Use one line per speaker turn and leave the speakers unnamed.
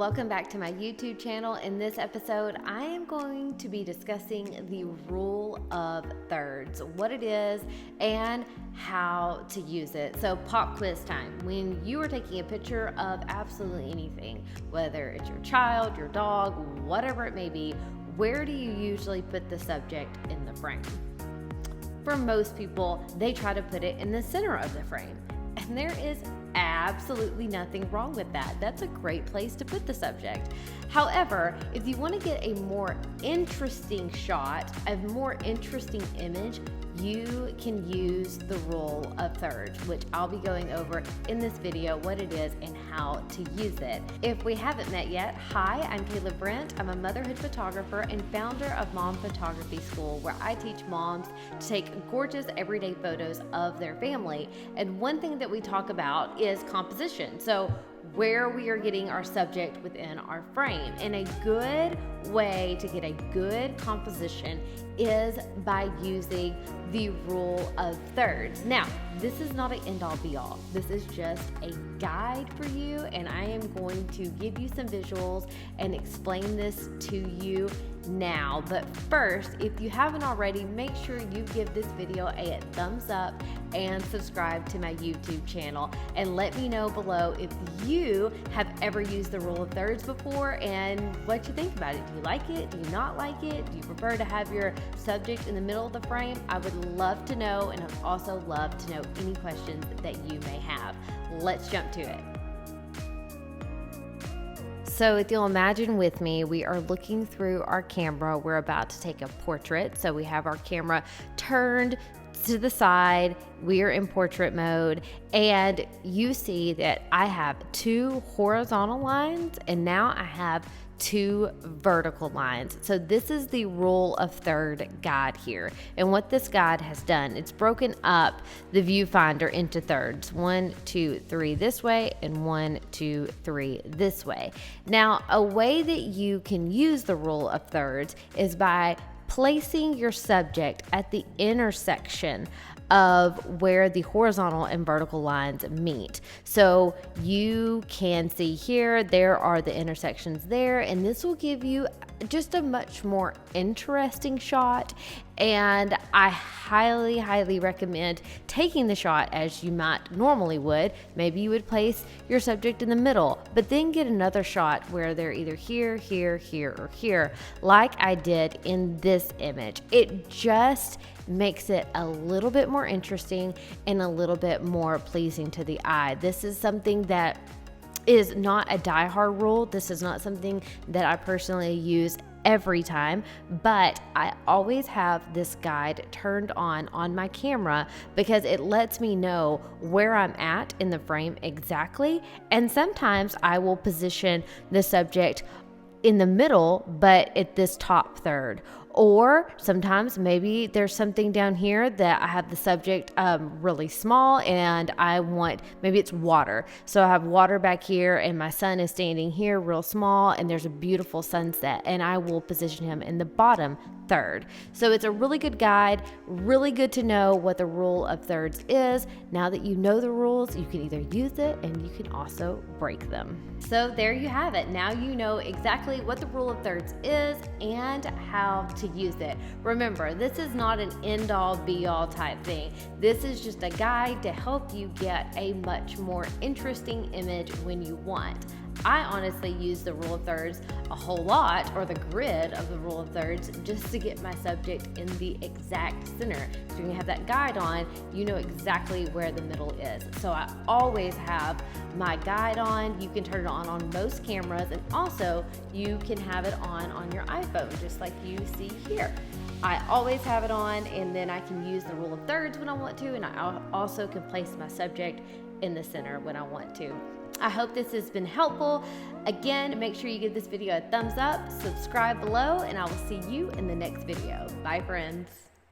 Welcome back to my YouTube channel. In this episode, I am going to be discussing the rule of thirds, what it is, and how to use it. So pop quiz time. When you are taking a picture of absolutely anything, whether it's your child, your dog, whatever it may be, where do you usually put the subject in the frame? For most people, they try to put it in the center of the frame. And there is absolutely nothing wrong with that. That's a great place to put the subject. However, if you want to get a more interesting shot, a more interesting image, you can use the rule of thirds, which I'll be going over in this video, what it is and how to use it. If we haven't met yet, hi, I'm Kayla Brent. I'm a motherhood photographer and founder of Mom Photography School, where I teach moms to take gorgeous everyday photos of their family. And one thing that we talk about is composition. So where we are getting our subject within our frame. And a good way to get a good composition is by using the rule of thirds. Now, this is not an end-all be-all. This is just a guide for you, and I am going to give you some visuals and explain this to you now. But first, if you haven't already, make sure you give this video a thumbs up and subscribe to my YouTube channel, and let me know below if you have ever used the rule of thirds before and what you think about it. Do you like it? Do you not like it? Do you prefer to have your subject in the middle of the frame? I would love to know, and I'd also love to know any questions that you may have. Let's jump to it. So if you'll imagine with me, we are looking through our camera. We're about to take a portrait. So we have our camera turned to the side. We are in portrait mode, and you see that I have two horizontal lines, and now I have two vertical lines. So this is the rule of third guide here. And what this guide has done, it's broken up the viewfinder into thirds. 1, 2, 3 this way, and 1, 2, 3 this way. Now, a way that you can use the rule of thirds is by placing your subject at the intersection of where the horizontal and vertical lines meet. So you can see here, there are the intersections there, and this will give you just a much more interesting shot. And I highly recommend taking the shot as you might normally would. Maybe you would place your subject in the middle, but then get another shot where they're either here, here, here, or here, like I did in this image. It just makes it a little bit more interesting and a little bit more pleasing to the eye. This is something that is not a die-hard rule. This is not something that I personally use every time, but I always have this guide turned on my camera because it lets me know where I'm at in the frame exactly. And sometimes I will position the subject in the middle, but at this top third. Or sometimes maybe there's something down here that I have the subject really small, and I want, maybe it's water. So I have water back here, and my son is standing here real small, and there's a beautiful sunset, and I will position him in the bottom third. So it's a really good guide, really good to know what the rule of thirds is. Now that you know the rules, you can either use it and you can also break them. So there you have it. Now you know exactly what the rule of thirds is and how to use it. Remember, this is not an end-all be-all type thing. This is just a guide to help you get a much more interesting image when you want. I honestly use the rule of thirds a whole lot, or the grid of the rule of thirds, just to get my subject in the exact center. So when you have that guide on, you know exactly where the middle is. So I always have my guide on. You can turn it on most cameras, and also you can have it on your iPhone, just like you see here. I always have it on, and then I can use the rule of thirds when I want to, and I also can place my subject in the center when I want to. I hope this has been helpful. Again, make sure you give this video a thumbs up, subscribe below, and I will see you in the next video. Bye, friends.